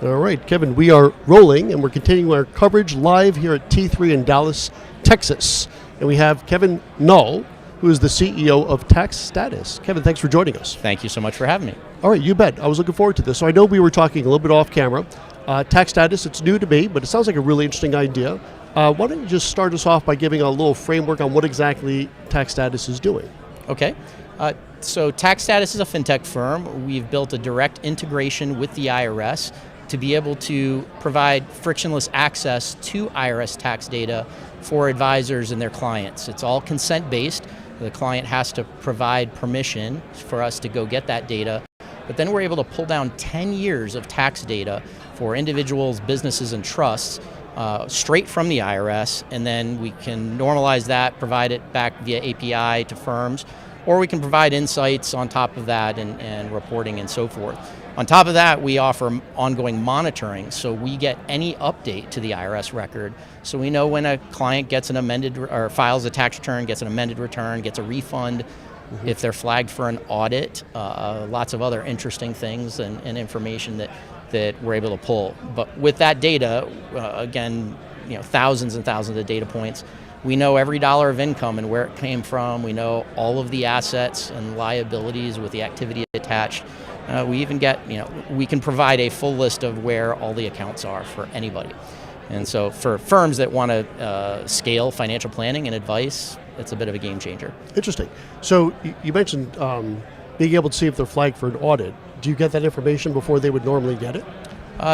All right, Kevin, we are rolling and we're continuing our coverage live here at T3 in Dallas, Texas. And we have Kevin Knull, who is the CEO of TaxStatus. Kevin, thanks for joining us. Thank you so much for having me. All right, you bet. I was looking forward to this. So I know we were talking a little bit off camera. TaxStatus, it's new to me, but it sounds like a really interesting idea. Why don't you just start us off by giving a little framework on what exactly TaxStatus is doing? Okay. So TaxStatus is a fintech firm. We've built a direct integration with the IRS to be able to provide frictionless access to IRS tax data for advisors and their clients. It's all consent-based. The client has to provide permission for us to go get that data, but then we're able to pull down 10 years of tax data for individuals, businesses, and trusts straight from the IRS, and then we can normalize that, provide it back via API to firms, or we can provide insights on top of that and reporting and so forth. On top of that, we offer ongoing monitoring, so we get any update to the IRS record. So we know when a client gets an amended, or files a tax return, gets an amended return, gets a refund, if they're flagged for an audit, lots of other interesting things and information that we're able to pull. But with that data, again, thousands and thousands of data points, we know every dollar of income and where it came from. We know all of the assets and liabilities with the activity attached. We even get, we can provide a full list of where all the accounts are for anybody. And so for firms that want to scale financial planning and advice, it's a bit of a game changer. Interesting. So you mentioned being able to see if they're flagged for an audit. Do you get that information before they would normally get it?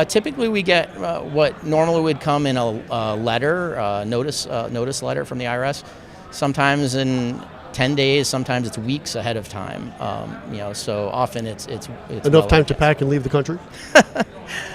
Typically we get what normally would come in a letter, notice letter from the IRS. Sometimes in 10 days, sometimes it's weeks ahead of time. So often it's enough time to pack and leave the country?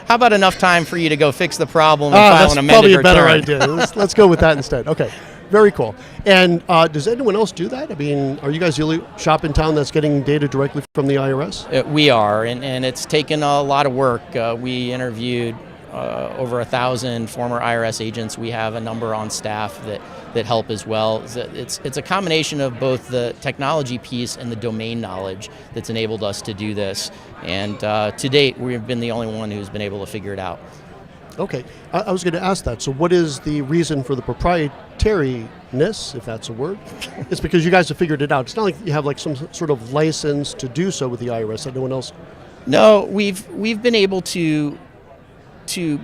How about enough time for you to go fix the problem and file an amended return? That's probably a better idea. Let's go with that instead. Okay, very cool. And does anyone else do that? I mean, are you guys the only shop in town that's getting data directly from the IRS? We are, and it's taken a lot of work. We interviewed over 1,000 former IRS agents. We have a number on staff that help as well. It's a combination of both the technology piece and the domain knowledge that's enabled us to do this. And to date, we've been the only one who's been able to figure it out. Okay, I was going to ask that. So what is the reason for the proprietariness, if that's a word? It's because you guys have figured it out. It's not like you have like some sort of license to do so with the IRS that no one else. No, we've been able to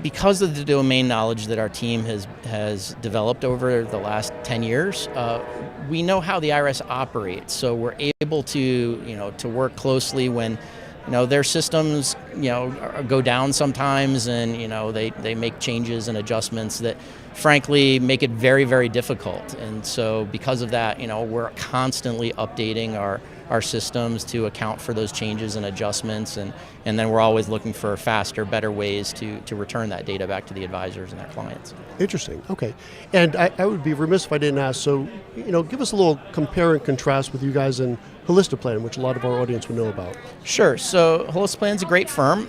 because of the domain knowledge that our team has developed over the last 10 years, we know how the IRS operates. So we're able to work closely when their systems go down sometimes, and they make changes and adjustments that frankly make it very, very difficult. And so because of that, we're constantly updating our systems to account for those changes and adjustments, and then we're always looking for faster, better ways to return that data back to the advisors and their clients. Interesting. Okay. And I would be remiss if I didn't ask, so give us a little compare and contrast with you guys and HolistiPlan, which a lot of our audience would know about. Sure. So HolistiPlan's a great firm.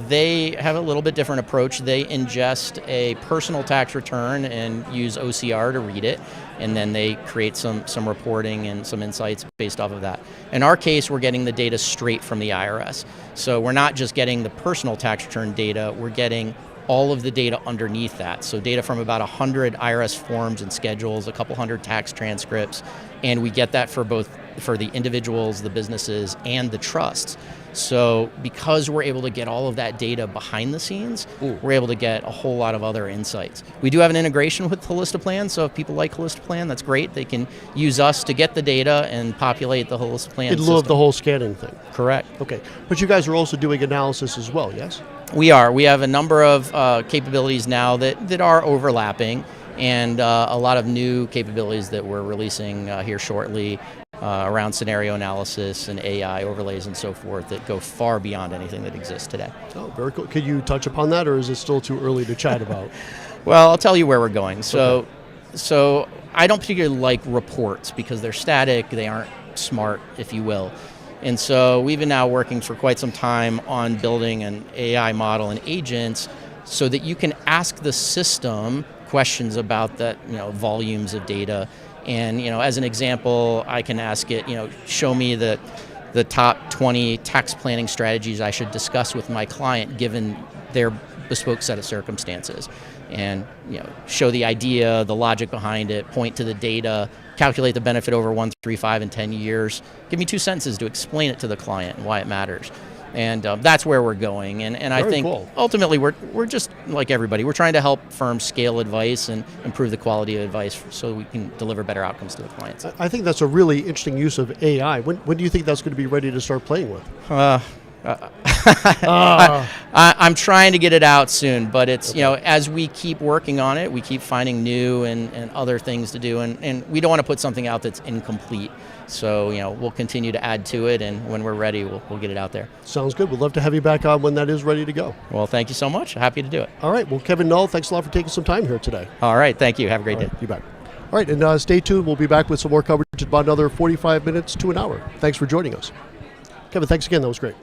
They have a little bit different approach. They ingest a personal tax return and use OCR to read it, and then they create some reporting and some insights based off of that. In our case, we're getting the data straight from the IRS. So we're not just getting the personal tax return data, we're getting all of the data underneath that. So data from about 100 IRS forms and schedules, a couple hundred tax transcripts, and we get that for the individuals, the businesses, and the trusts. So because we're able to get all of that data behind the scenes, we're able to get a whole lot of other insights. We do have an integration with HolistiPlan, so if people like HolistiPlan, that's great. They can use us to get the data and populate the HolistiPlan system. In lieu of the whole scanning thing. Correct. Okay, but you guys are also doing analysis as well, yes? We are. We have a number of capabilities now that are overlapping, and a lot of new capabilities that we're releasing here shortly around scenario analysis and AI overlays and so forth that go far beyond anything that exists today. Oh, very cool. Could you touch upon that, or is it still too early to chat about? Well, I'll tell you where we're going. So I don't particularly like reports because they're static, they aren't smart, if you will. And so we've been now working for quite some time on building an AI model and agents so that you can ask the system questions about that, volumes of data. And as an example, I can ask it, show me the the top 20 tax planning strategies I should discuss with my client given their bespoke set of circumstances, and show the idea, the logic behind it, point to the data, calculate the benefit over 1, 3, 5, and 10 years. Give me 2 sentences to explain it to the client and why it matters. And that's where we're going. And I think ultimately we're just like everybody. We're trying to help firms scale advice and improve the quality of advice so we can deliver better outcomes to the clients. I think that's a really interesting use of AI. When do you think that's going to be ready to start playing with? I'm trying to get it out soon, but it's, as we keep working on it, we keep finding new and other things to do, and we don't want to put something out that's incomplete. So, we'll continue to add to it, and when we're ready, we'll get it out there. Sounds good. We'd love to have you back on when that is ready to go. Well, thank you so much. Happy to do it. All right. Well, Kevin Knull, thanks a lot for taking some time here today. All right. Thank you. Have a great day. You bet. All right. And stay tuned. We'll be back with some more coverage in about another 45 minutes to an hour. Thanks for joining us. Kevin, thanks again. That was great.